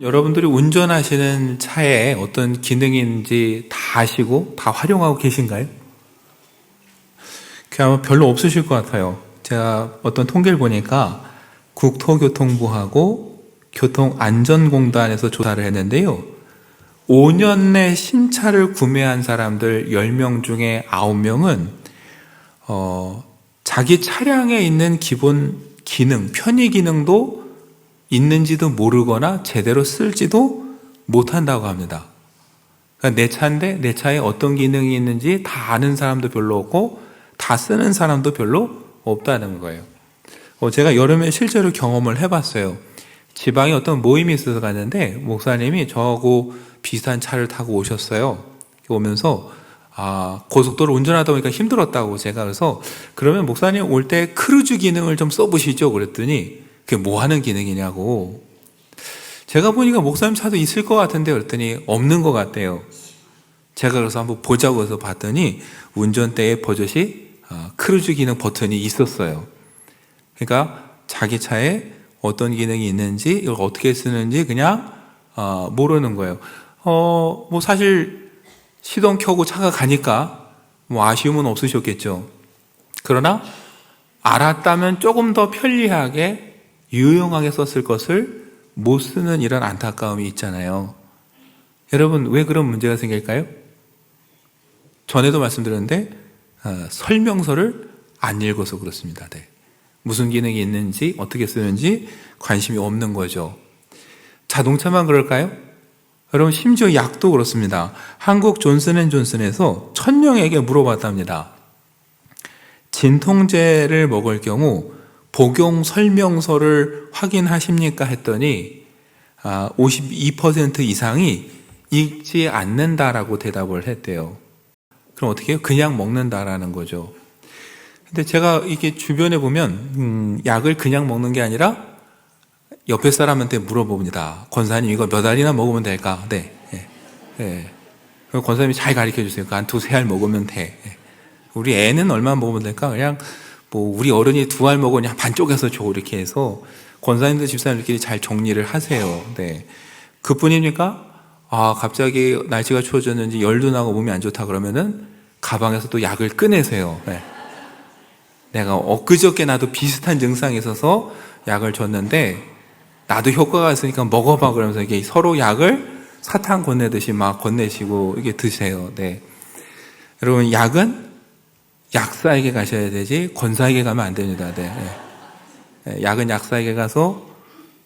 여러분들이 운전하시는 차에 어떤 기능이 있는지 다 아시고 다 활용하고 계신가요? 아마 별로 없으실 것 같아요. 제가 어떤 통계를 보니까 국토교통부하고 교통안전공단에서 조사를 했는데요. 5년 내 신차를 구매한 사람들 10명 중에 9명은 자기 차량에 있는 기본 기능, 편의 기능도 있는지도 모르거나 제대로 쓸지도 못한다고 합니다. 그러니까 내 차인데 내 차에 어떤 기능이 있는지 다 아는 사람도 별로 없고 다 쓰는 사람도 별로 없다는 거예요. 제가 여름에 실제로 경험을 해봤어요. 지방에 어떤 모임이 있어서 갔는데 목사님이 저하고 비슷한 차를 타고 오셨어요. 오면서 고속도로 운전하다 보니까 힘들었다고 제가 그래서 그러면 목사님 올 때 크루즈 기능을 좀 써보시죠 그랬더니 그게 뭐 하는 기능이냐고. 제가 보니까 목사님 차도 있을 것 같은데 그랬더니 없는 것 같대요. 제가 그래서 한번 보자고 해서 봤더니 운전대에 버젓이 크루즈 기능 버튼이 있었어요. 그러니까 자기 차에 어떤 기능이 있는지 이걸 어떻게 쓰는지 그냥 모르는 거예요. 뭐 사실 시동 켜고 차가 가니까 뭐 아쉬움은 없으셨겠죠. 그러나 알았다면 조금 더 편리하게 유용하게 썼을 것을 못 쓰는 이런 안타까움이 있잖아요. 여러분 왜 그런 문제가 생길까요? 전에도 말씀드렸는데 설명서를 안 읽어서 그렇습니다. 네. 무슨 기능이 있는지 어떻게 쓰는지 관심이 없는 거죠. 자동차만 그럴까요? 여러분 심지어 약도 그렇습니다. 한국 존슨앤존슨에서 1000명에게 물어봤답니다. 진통제를 먹을 경우 복용 설명서를 확인하십니까? 했더니 52% 이상이 읽지 않는다라고 대답을 했대요. 그럼 어떻게 해요? 그냥 먹는다라는 거죠. 근데 제가 이게 주변에 보면 약을 그냥 먹는 게 아니라 옆에 사람한테 물어봅니다. 권사님 이거 몇 알이나 먹으면 될까? 네. 네. 그럼 권사님이 잘 가르쳐 주세요. 한 2-3알 먹으면 돼. 우리 애는 얼마 먹으면 될까? 그냥 뭐 우리 어른이 2알 먹으냐 반 쪼개서 줘 이렇게 해서 권사님들 집사님들끼리 잘 정리를 하세요. 네. 그뿐입니까? 갑자기 날씨가 추워졌는지 열도 나고 몸이 안 좋다 그러면은 가방에서 또 약을 꺼내세요. 네. 내가 엊그저께 나도 비슷한 증상이 있어서 약을 줬는데 나도 효과가 있으니까 먹어봐 그러면서 이게 서로 약을 사탕 건네듯이 막 건네시고 이게 드세요. 네. 여러분 약은 약사에게 가셔야 되지 권사에게 가면 안 됩니다. 네. 약은 약사에게 가서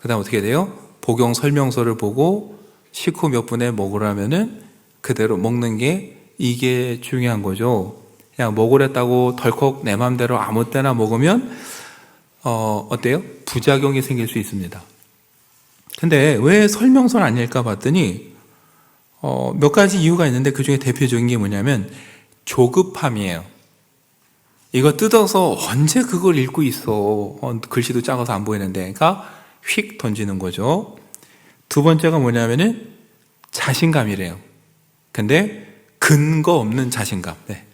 그다음 어떻게 돼요? 복용 설명서를 보고 식후 몇 분에 먹으라면은 그대로 먹는 게 이게 중요한 거죠. 그냥 먹으랬다고 덜컥 내 맘대로 아무 때나 먹으면 어때요? 부작용이 생길 수 있습니다. 근데 왜 설명서를 안 읽까 봤더니 몇 가지 이유가 있는데 그 중에 대표적인 게 뭐냐면 조급함이에요. 이거 뜯어서 언제 그걸 읽고 있어. 글씨도 작아서 안 보이는데. 그러니까 휙 던지는 거죠. 두 번째가 뭐냐면은 자신감이래요. 근데 근거 없는 자신감. 네.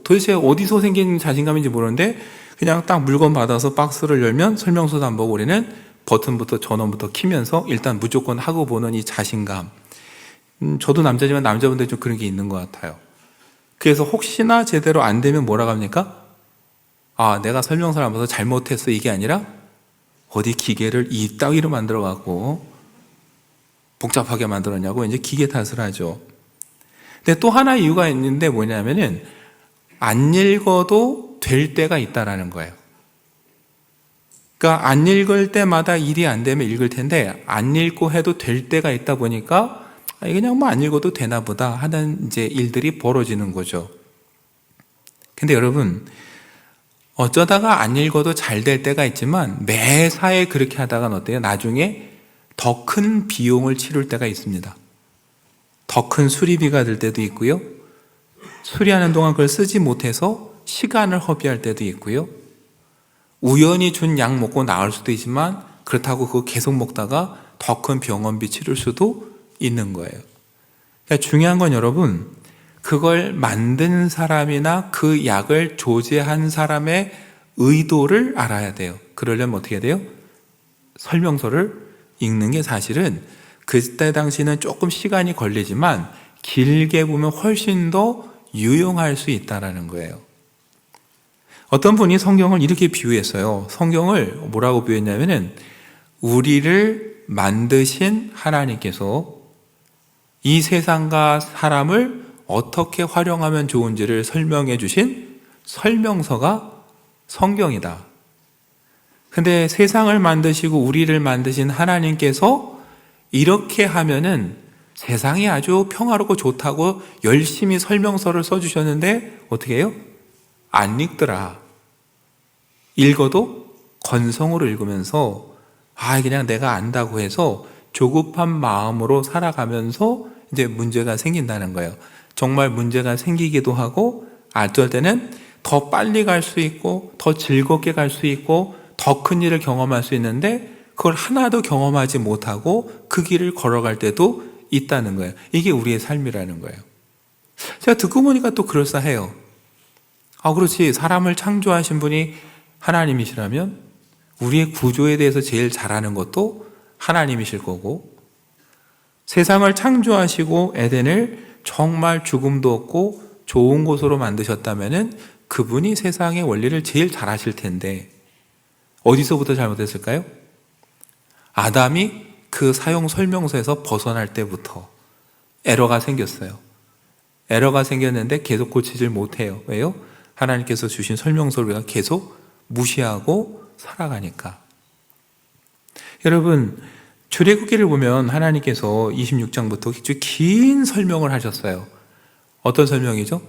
도대체 어디서 생긴 자신감인지 모르는데 그냥 딱 물건 받아서 박스를 열면 설명서도 안 보고 우리는 버튼부터 전원부터 키면서 일단 무조건 하고 보는 이 자신감. 저도 남자지만 남자분들 좀 그런 게 있는 것 같아요. 그래서 혹시나 제대로 안 되면 뭐라고 합니까? 내가 설명서를 안 봐서 잘못했어 이게 아니라 어디 기계를 이따위로 만들어갖고 복잡하게 만들었냐고 이제 기계 탓을 하죠. 근데 또 하나 이유가 있는데 뭐냐면은 안 읽어도 될 때가 있다라는 거예요. 그러니까 안 읽을 때마다 일이 안 되면 읽을 텐데 안 읽고 해도 될 때가 있다 보니까 그냥 뭐 안 읽어도 되나 보다 하는 이제 일들이 벌어지는 거죠. 근데 여러분 어쩌다가 안 읽어도 잘 될 때가 있지만 매사에 그렇게 하다가는 어때요? 나중에 더 큰 비용을 치를 때가 있습니다. 더 큰 수리비가 들 때도 있고요. 수리하는 동안 그걸 쓰지 못해서 시간을 허비할 때도 있고요. 우연히 준 약 먹고 나을 수도 있지만 그렇다고 그거 계속 먹다가 더 큰 병원비 치를 수도 있는 거예요. 그러니까 중요한 건 여러분 그걸 만든 사람이나 그 약을 조제한 사람의 의도를 알아야 돼요. 그러려면 어떻게 해야 돼요? 설명서를 읽는 게 사실은 그때 당시는 조금 시간이 걸리지만 길게 보면 훨씬 더 유용할 수 있다는 거예요. 어떤 분이 성경을 이렇게 비유했어요. 성경을 뭐라고 비유했냐면은 우리를 만드신 하나님께서 이 세상과 사람을 어떻게 활용하면 좋은지를 설명해 주신 설명서가 성경이다. 근데 세상을 만드시고 우리를 만드신 하나님께서 이렇게 하면은 세상이 아주 평화롭고 좋다고 열심히 설명서를 써주셨는데 어떻게 해요? 안 읽더라. 읽어도 건성으로 읽으면서 그냥 내가 안다고 해서 조급한 마음으로 살아가면서 이제 문제가 생긴다는 거예요. 정말 문제가 생기기도 하고 어떨 때는 더 빨리 갈 수 있고 더 즐겁게 갈 수 있고 더 큰 일을 경험할 수 있는데 그걸 하나도 경험하지 못하고 그 길을 걸어갈 때도 있다는 거예요. 이게 우리의 삶이라는 거예요. 제가 듣고 보니까 또 그럴싸해요. 그렇지. 사람을 창조하신 분이 하나님이시라면 우리의 구조에 대해서 제일 잘 아는 것도 하나님이실 거고, 세상을 창조하시고 에덴을 정말 죽음도 없고 좋은 곳으로 만드셨다면은 그분이 세상의 원리를 제일 잘 아실 텐데 어디서부터 잘못했을까요? 아담이 그 사용 설명서에서 벗어날 때부터 에러가 생겼어요. 에러가 생겼는데 계속 고치질 못해요. 왜요? 하나님께서 주신 설명서를 우리가 계속 무시하고 살아가니까. 여러분, 출애굽기를 보면 하나님께서 26장부터 아주 긴 설명을 하셨어요. 어떤 설명이죠?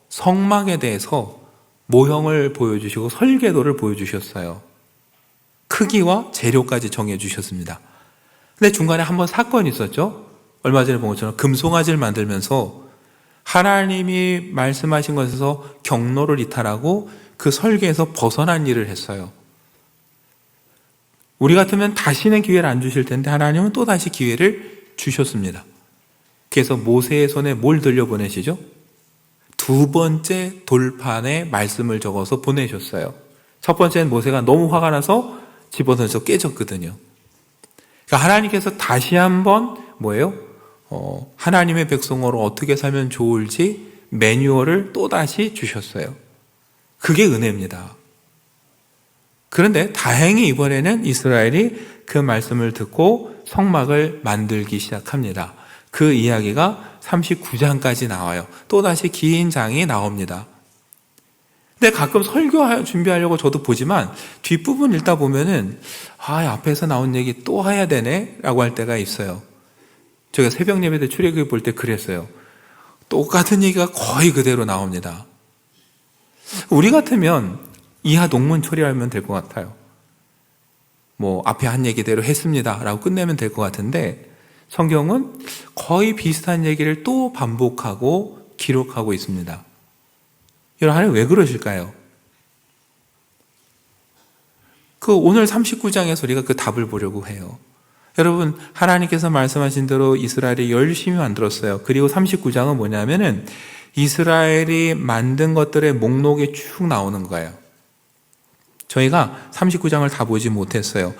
성막에 대해서 모형을 보여주시고 설계도를 보여주셨어요. 크기와 재료까지 정해주셨습니다. 근데 중간에 한번 사건이 있었죠? 얼마 전에 본 것처럼 금송아지를 만들면서 하나님이 말씀하신 것에서 경로를 이탈하고 그 설계에서 벗어난 일을 했어요. 우리 같으면 다시는 기회를 안 주실 텐데 하나님은 또 다시 기회를 주셨습니다. 그래서 모세의 손에 뭘 들려보내시죠? 두 번째 돌판에 말씀을 적어서 보내셨어요. 첫 번째는 모세가 너무 화가 나서 집어던져 깨졌거든요. 그러니까 하나님께서 다시 한번 하나님의 백성으로 어떻게 살면 좋을지 매뉴얼을 또다시 주셨어요. 그게 은혜입니다. 그런데 다행히 이번에는 이스라엘이 그 말씀을 듣고 성막을 만들기 시작합니다. 그 이야기가 39장까지 나와요. 또다시 긴 장이 나옵니다. 근데 가끔 설교 준비하려고 저도 보지만 뒷부분 읽다 보면은 앞에서 나온 얘기 또 해야 되네 라고 할 때가 있어요. 제가 새벽 예배 때 출애굽기 볼 때 그랬어요. 똑같은 얘기가 거의 그대로 나옵니다. 우리 같으면 이하 동문 처리하면 될 것 같아요. 앞에 한 얘기대로 했습니다 라고 끝내면 될 것 같은데 성경은 거의 비슷한 얘기를 또 반복하고 기록하고 있습니다. 여러분, 하나님 왜 그러실까요? 오늘 39장에서 우리가 그 답을 보려고 해요. 여러분, 하나님께서 말씀하신 대로 이스라엘이 열심히 만들었어요. 그리고 39장은 뭐냐면은 이스라엘이 만든 것들의 목록이 쭉 나오는 거예요. 저희가 39장을 다 보지 못했어요.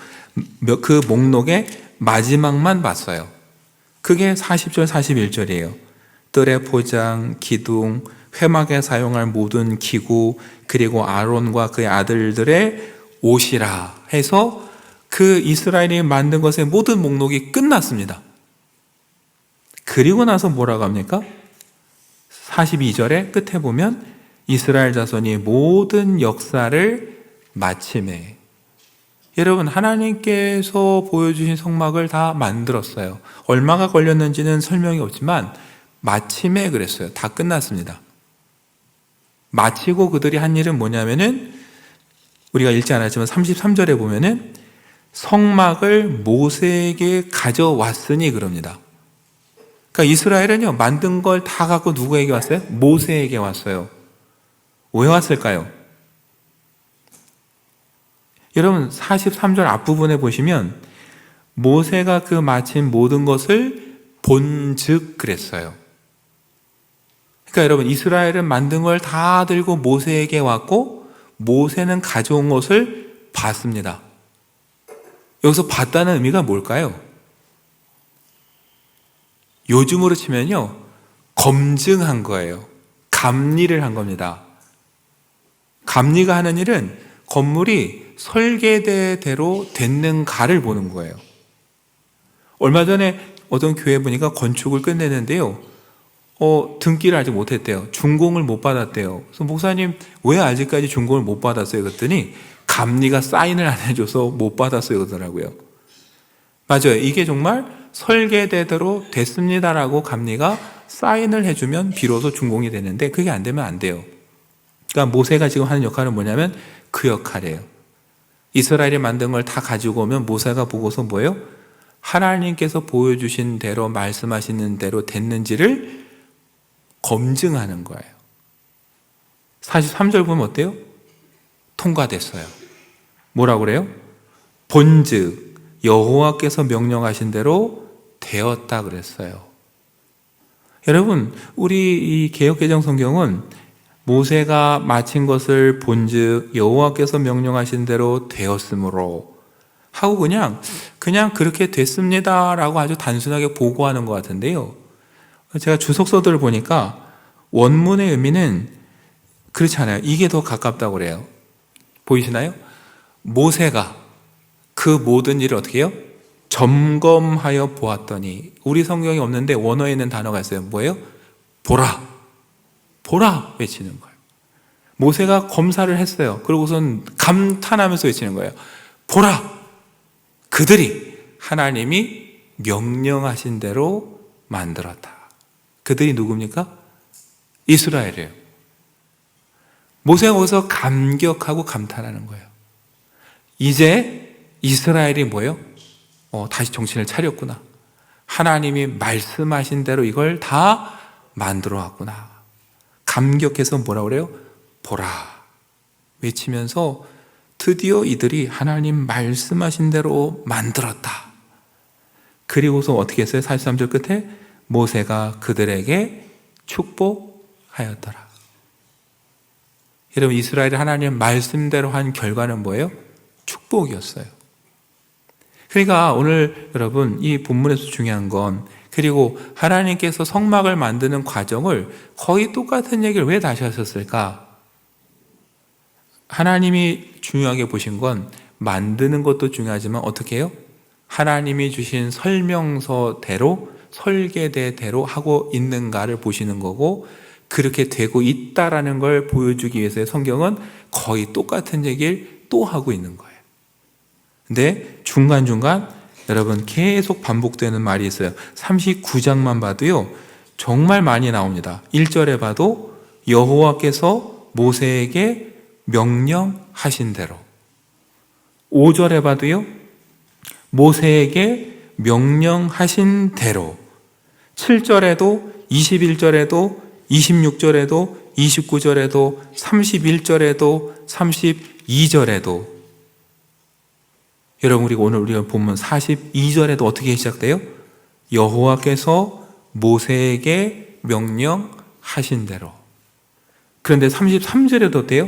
그 목록의 마지막만 봤어요. 그게 40절, 41절이에요. 뜰의 포장, 기둥, 회막에 사용할 모든 기구, 그리고 아론과 그의 아들들의 옷이라 해서 그 이스라엘이 만든 것의 모든 목록이 끝났습니다. 그리고 나서 뭐라고 합니까? 42절의 끝에 보면 이스라엘 자손이 모든 역사를 마침에, 여러분, 하나님께서 보여주신 성막을 다 만들었어요. 얼마가 걸렸는지는 설명이 없지만 마침에 그랬어요. 다 끝났습니다. 마치고 그들이 한 일은 뭐냐면은 우리가 읽지 않았지만 33절에 보면은 성막을 모세에게 가져왔으니 그럽니다. 그러니까 이스라엘은요, 만든 걸 다 갖고 누구에게 왔어요? 모세에게 왔어요. 왜 왔을까요? 여러분, 43절 앞부분에 보시면 모세가 그 마친 모든 것을 본즉 그랬어요. 그러니까 여러분, 이스라엘은 만든 걸 다 들고 모세에게 왔고 모세는 가져온 것을 봤습니다. 여기서 봤다는 의미가 뭘까요? 요즘으로 치면요, 검증한 거예요. 감리를 한 겁니다. 감리가 하는 일은 건물이 설계대로 됐는가를 보는 거예요. 얼마 전에 어떤 교회 보니까 건축을 끝내는데요, 등기를 아직 못했대요. 준공을 못 받았대요. 그래서 목사님, 왜 아직까지 준공을 못 받았어요? 그랬더니 감리가 사인을 안 해줘서 못 받았어요 그러더라고요. 맞아요. 이게 정말 설계대로 됐습니다라고 감리가 사인을 해주면 비로소 준공이 되는데, 그게 안 되면 안 돼요. 그러니까 모세가 지금 하는 역할은 뭐냐면 그 역할이에요. 이스라엘이 만든 걸 다 가지고 오면 모세가 보고서 뭐예요? 하나님께서 보여주신 대로, 말씀하시는 대로 됐는지를 검증하는 거예요. 43절 보면 어때요? 통과됐어요. 뭐라고 그래요? 본즉 여호와께서 명령하신 대로 되었다 그랬어요. 여러분, 우리 이 개역개정 성경은 모세가 마친 것을 본즉 여호와께서 명령하신 대로 되었으므로 하고 그냥 그렇게 됐습니다라고 아주 단순하게 보고하는 것 같은데요, 제가 주석서들을 보니까 원문의 의미는 그렇지 않아요. 이게 더 가깝다고 그래요. 보이시나요? 모세가 그 모든 일을 어떻게 해요? 점검하여 보았더니, 우리 성경이 없는데 원어에 있는 단어가 있어요. 뭐예요? 보라, 보라 외치는 거예요. 모세가 검사를 했어요. 그러고선 감탄하면서 외치는 거예요. 보라, 그들이 하나님이 명령하신 대로 만들었다. 그들이 누굽니까? 이스라엘이에요. 모세가 거기서 감격하고 감탄하는 거예요. 이제 이스라엘이 뭐예요? 다시 정신을 차렸구나. 하나님이 말씀하신 대로 이걸 다 만들어 왔구나. 감격해서 뭐라고 그래요? 보라 외치면서 드디어 이들이 하나님 말씀하신 대로 만들었다. 그리고서 어떻게 했어요? 43절 끝에 모세가 그들에게 축복하였더라. 여러분, 이스라엘이 하나님 말씀대로 한 결과는 뭐예요? 축복이었어요. 그러니까 오늘 여러분, 이 본문에서 중요한 건, 그리고 하나님께서 성막을 만드는 과정을 거의 똑같은 얘기를 왜 다시 하셨을까? 하나님이 중요하게 보신 건 만드는 것도 중요하지만 어떻게 해요? 하나님이 주신 설명서대로, 설계대대로 하고 있는가를 보시는 거고, 그렇게 되고 있다라는 걸 보여주기 위해서 성경은 거의 똑같은 얘기를 또 하고 있는 거예요. 근데 중간중간 여러분 계속 반복되는 말이 있어요. 39장만 봐도요, 정말 많이 나옵니다. 1절에 봐도 여호와께서 모세에게 명령하신 대로, 5절에 봐도요, 모세에게 명령하신 대로, 7절에도, 21절에도, 26절에도, 29절에도, 31절에도, 32절에도, 여러분, 그리고 오늘 우리가 본문 42절에도 어떻게 시작돼요? 여호와께서 모세에게 명령하신 대로. 그런데 33절에도 어때요?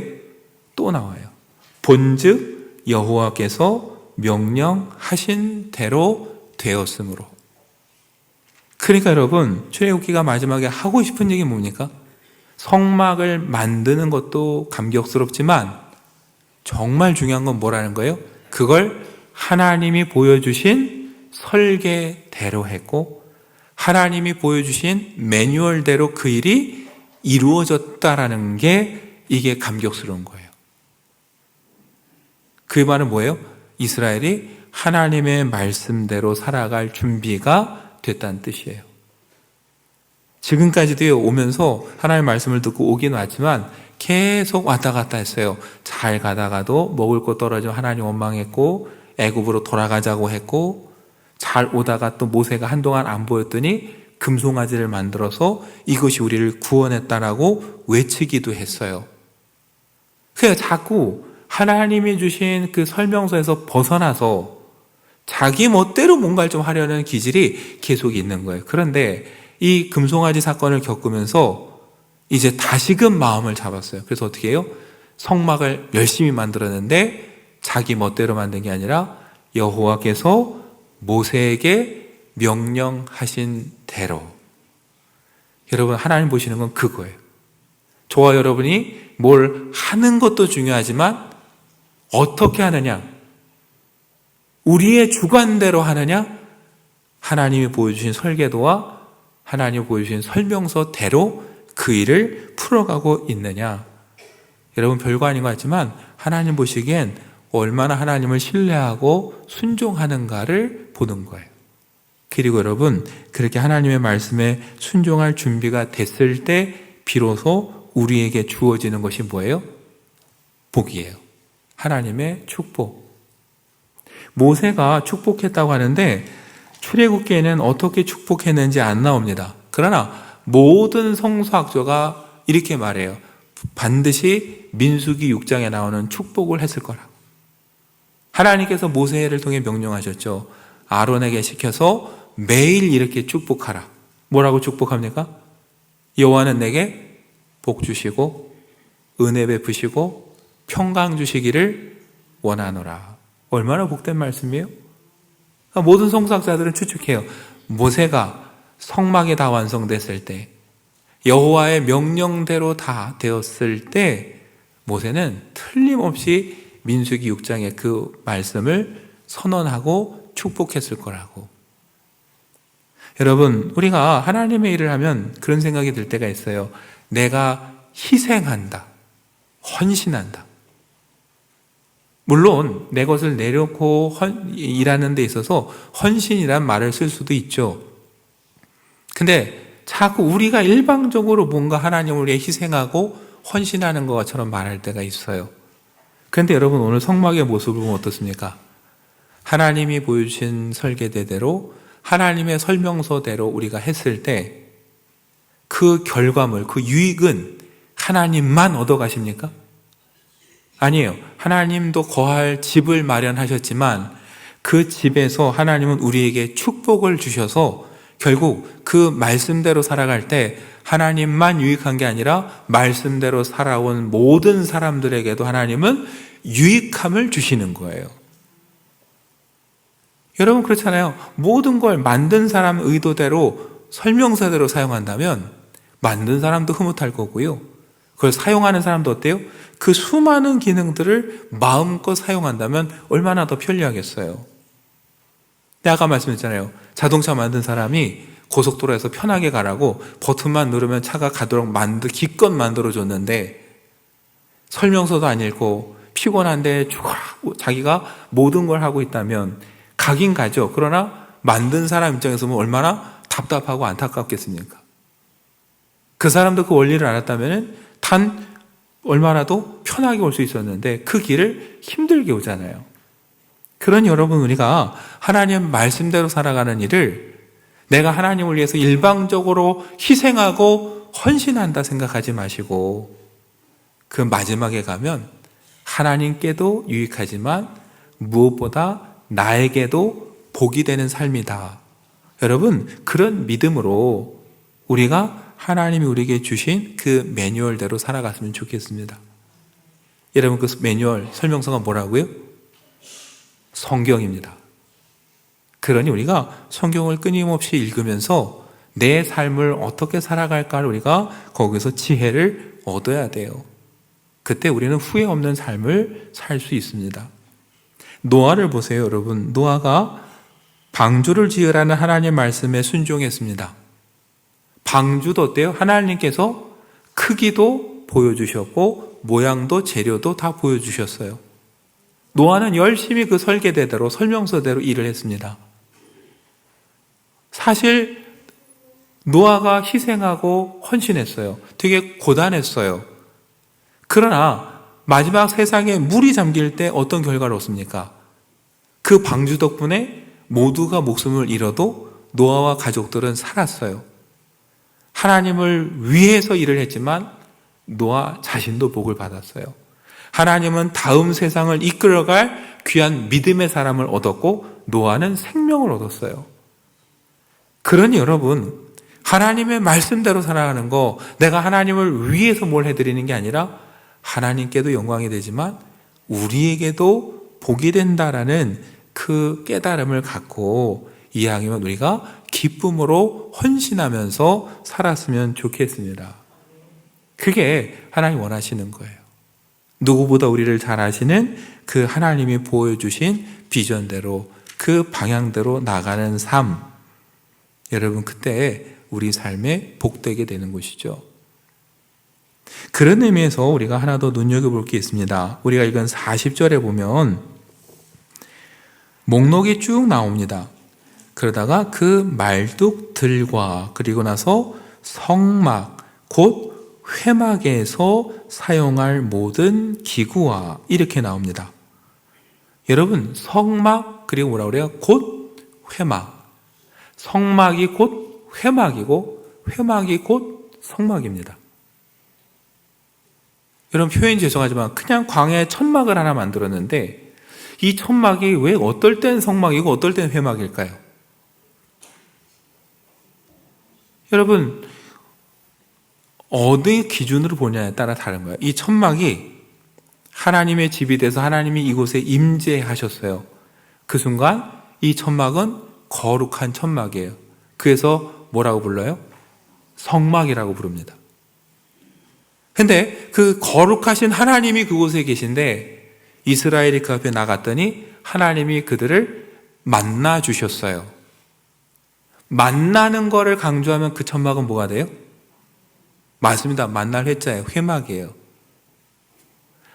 또 나와요. 본즉 여호와께서 명령하신 대로 되었으므로. 그러니까 여러분, 출애굽기가 마지막에 하고 싶은 얘기 뭡니까? 성막을 만드는 것도 감격스럽지만 정말 중요한 건 뭐라는 거예요? 그걸 하나님이 보여주신 설계대로 했고, 하나님이 보여주신 매뉴얼대로 그 일이 이루어졌다라는 게, 이게 감격스러운 거예요. 그 말은 뭐예요? 이스라엘이 하나님의 말씀대로 살아갈 준비가 됐다는 뜻이에요. 지금까지도 오면서 하나님의 말씀을 듣고 오긴 왔지만 계속 왔다 갔다 했어요. 잘 가다가도 먹을 거 떨어지면 하나님 원망했고, 애굽으로 돌아가자고 했고, 잘 오다가 또 모세가 한동안 안 보였더니 금송아지를 만들어서 이것이 우리를 구원했다라고 외치기도 했어요. 그래서 자꾸 하나님이 주신 그 설명서에서 벗어나서 자기 멋대로 뭔가를 좀 하려는 기질이 계속 있는 거예요. 그런데 이 금송아지 사건을 겪으면서 이제 다시금 마음을 잡았어요. 그래서 어떻게 해요? 성막을 열심히 만들었는데 자기 멋대로 만든 게 아니라 여호와께서 모세에게 명령하신 대로. 여러분, 하나님 보시는 건 그거예요. 저와 여러분이 뭘 하는 것도 중요하지만 어떻게 하느냐, 우리의 주관대로 하느냐, 하나님이 보여주신 설계도와 하나님이 보여주신 설명서대로 그 일을 풀어가고 있느냐. 여러분, 별거 아닌 것 같지만 하나님 보시기엔 얼마나 하나님을 신뢰하고 순종하는가를 보는 거예요. 그리고 여러분, 그렇게 하나님의 말씀에 순종할 준비가 됐을 때 비로소 우리에게 주어지는 것이 뭐예요? 복이에요. 하나님의 축복. 모세가 축복했다고 하는데 출애굽기에는 어떻게 축복했는지 안 나옵니다. 그러나 모든 성서학자가 이렇게 말해요. 반드시 민수기 6장에 나오는 축복을 했을 거라고. 하나님께서 모세를 통해 명령하셨죠. 아론에게 시켜서 매일 이렇게 축복하라. 뭐라고 축복합니까? 여호와는 내게 복 주시고 은혜 베푸시고 평강 주시기를 원하노라. 얼마나 복된 말씀이에요? 모든 성서학자들은 추측해요. 모세가 성막이 다 완성됐을 때, 여호와의 명령대로 다 되었을 때 모세는 틀림없이 민수기 6장의 그 말씀을 선언하고 축복했을 거라고. 여러분, 우리가 하나님의 일을 하면 그런 생각이 들 때가 있어요. 내가 희생한다, 헌신한다. 물론 내 것을 내려놓고 일하는 데 있어서 헌신이란 말을 쓸 수도 있죠. 근데 자꾸 우리가 일방적으로 뭔가 하나님을 위해 희생하고 헌신하는 것처럼 말할 때가 있어요. 그런데 여러분, 오늘 성막의 모습을 보면 어떻습니까? 하나님이 보여주신 설계대로 하나님의 설명서대로 우리가 했을 때 그 결과물, 그 유익은 하나님만 얻어가십니까? 아니에요. 하나님도 거할 집을 마련하셨지만 그 집에서 하나님은 우리에게 축복을 주셔서 결국 그 말씀대로 살아갈 때 하나님만 유익한 게 아니라 말씀대로 살아온 모든 사람들에게도 하나님은 유익함을 주시는 거예요. 여러분, 그렇잖아요. 모든 걸 만든 사람 의도대로 설명서대로 사용한다면 만든 사람도 흐뭇할 거고요. 그걸 사용하는 사람도 어때요? 그 수많은 기능들을 마음껏 사용한다면 얼마나 더 편리하겠어요. 아까 말씀했잖아요. 자동차 만든 사람이 고속도로에서 편하게 가라고 버튼만 누르면 차가 가도록 기껏 만들어줬는데 설명서도 안 읽고 피곤한데 자기가 모든 걸 하고 있다면 가긴 가죠. 그러나 만든 사람 입장에서 보면 얼마나 답답하고 안타깝겠습니까? 그 사람도 그 원리를 알았다면 단 얼마라도 편하게 올 수 있었는데 그 길을 힘들게 오잖아요. 그런 여러분, 우리가 하나님 말씀대로 살아가는 일을 내가 하나님을 위해서 일방적으로 희생하고 헌신한다 생각하지 마시고 그 마지막에 가면 하나님께도 유익하지만 무엇보다 나에게도 복이 되는 삶이다. 여러분, 그런 믿음으로 우리가 하나님이 우리에게 주신 그 매뉴얼대로 살아갔으면 좋겠습니다. 여러분, 그 매뉴얼 설명서가 뭐라고요? 성경입니다. 그러니 우리가 성경을 끊임없이 읽으면서 내 삶을 어떻게 살아갈까를 우리가 거기서 지혜를 얻어야 돼요. 그때 우리는 후회 없는 삶을 살 수 있습니다. 노아를 보세요, 여러분. 노아가 방주를 지으라는 하나님의 말씀에 순종했습니다. 방주도 어때요? 하나님께서 크기도 보여주셨고 모양도 재료도 다 보여주셨어요. 노아는 열심히 그 설계대로 설명서대로 일을 했습니다. 사실 노아가 희생하고 헌신했어요. 되게 고단했어요. 그러나 마지막 세상에 물이 잠길 때 어떤 결과를 얻습니까? 그 방주 덕분에 모두가 목숨을 잃어도 노아와 가족들은 살았어요. 하나님을 위해서 일을 했지만 노아 자신도 복을 받았어요. 하나님은 다음 세상을 이끌어갈 귀한 믿음의 사람을 얻었고 노아는 생명을 얻었어요. 그러니 여러분, 하나님의 말씀대로 살아가는 거, 내가 하나님을 위해서 뭘 해드리는 게 아니라 하나님께도 영광이 되지만 우리에게도 복이 된다라는 그 깨달음을 갖고 이왕이면 우리가 기쁨으로 헌신하면서 살았으면 좋겠습니다. 그게 하나님 원하시는 거예요. 누구보다 우리를 잘 아시는 그 하나님이 보여주신 비전대로 그 방향대로 나가는 삶, 여러분 그때 우리 삶에 복되게 되는 것이죠. 그런 의미에서 우리가 하나 더 눈여겨볼 게 있습니다. 우리가 읽은 40절에 보면 목록이 쭉 나옵니다. 그러다가 그 말뚝들과 그리고 나서 성막 곧 회막에서 사용할 모든 기구와 이렇게 나옵니다. 여러분 성막 그리고 뭐라 그래요? 곧 회막. 성막이 곧 회막이고 회막이 곧 성막입니다. 여러분 표현 죄송하지만 그냥 광야에 천막을 하나 만들었는데 이 천막이 왜 어떨 땐 성막이고 어떨 땐 회막일까요? 여러분 어느 기준으로 보냐에 따라 다른 거예요. 이 천막이 하나님의 집이 돼서 하나님이 이곳에 임재하셨어요. 그 순간 이 천막은 거룩한 천막이에요. 그래서 뭐라고 불러요? 성막이라고 부릅니다. 근데 그 거룩하신 하나님이 그곳에 계신데 이스라엘이 그 앞에 나갔더니 하나님이 그들을 만나 주셨어요. 만나는 거를 강조하면 그 천막은 뭐가 돼요? 맞습니다. 만날 회자예요. 회막이에요.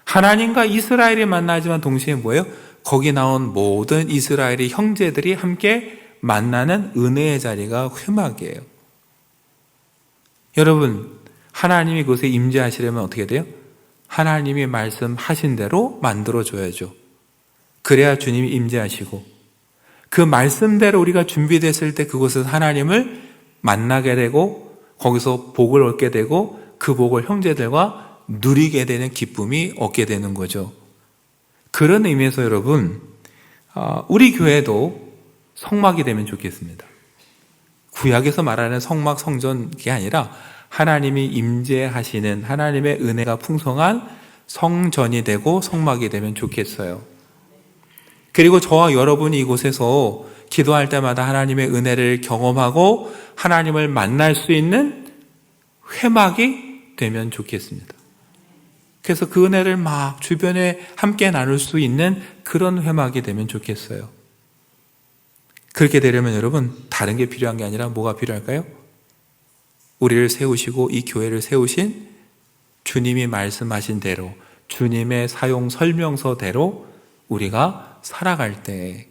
하나님과 이스라엘이 만나지만 동시에 뭐예요? 거기 나온 모든 이스라엘의 형제들이 함께 만나는 은혜의 자리가 회막이에요. 여러분 하나님이 그곳에 임재하시려면 어떻게 돼요? 하나님이 말씀하신 대로 만들어줘야죠. 그래야 주님이 임재하시고 그 말씀대로 우리가 준비됐을 때 그곳에서 하나님을 만나게 되고 거기서 복을 얻게 되고 그 복을 형제들과 누리게 되는 기쁨이 얻게 되는 거죠. 그런 의미에서 여러분 우리 교회도 성막이 되면 좋겠습니다. 구약에서 말하는 성막 성전이 아니라 하나님이 임재하시는 하나님의 은혜가 풍성한 성전이 되고 성막이 되면 좋겠어요. 그리고 저와 여러분이 이곳에서 기도할 때마다 하나님의 은혜를 경험하고 하나님을 만날 수 있는 회막이 되면 좋겠습니다. 그래서 그 은혜를 막 주변에 함께 나눌 수 있는 그런 회막이 되면 좋겠어요. 그렇게 되려면 여러분 다른 게 필요한 게 아니라 뭐가 필요할까요? 우리를 세우시고 이 교회를 세우신 주님이 말씀하신 대로 주님의 사용 설명서대로 우리가 살아갈 때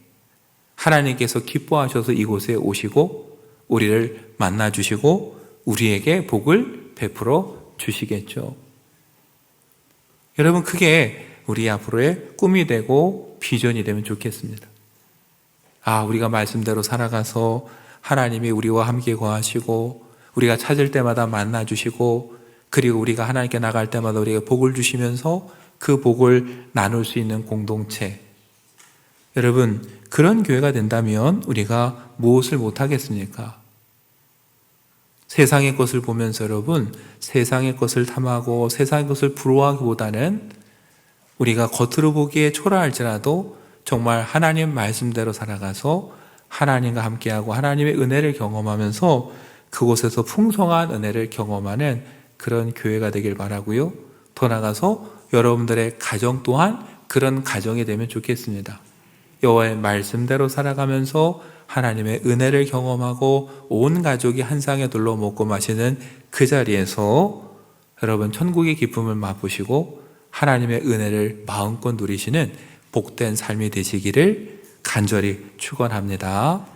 하나님께서 기뻐하셔서 이곳에 오시고 우리를 만나주시고 우리에게 복을 베풀어 주시겠죠. 여러분 그게 우리 앞으로의 꿈이 되고 비전이 되면 좋겠습니다. 우리가 말씀대로 살아가서 하나님이 우리와 함께 거하시고 우리가 찾을 때마다 만나주시고 그리고 우리가 하나님께 나갈 때마다 우리에게 복을 주시면서 그 복을 나눌 수 있는 공동체. 여러분 그런 교회가 된다면 우리가 무엇을 못하겠습니까? 세상의 것을 보면서 여러분 세상의 것을 탐하고 세상의 것을 부러워하기보다는 우리가 겉으로 보기에 초라할지라도 정말 하나님 말씀대로 살아가서 하나님과 함께하고 하나님의 은혜를 경험하면서 그곳에서 풍성한 은혜를 경험하는 그런 교회가 되길 바라고요. 더 나아가서 여러분들의 가정 또한 그런 가정이 되면 좋겠습니다. 여호와의 말씀대로 살아가면서 하나님의 은혜를 경험하고 온 가족이 한 상에 둘러 먹고 마시는 그 자리에서 여러분 천국의 기쁨을 맛보시고 하나님의 은혜를 마음껏 누리시는 복된 삶이 되시기를 간절히 축원합니다.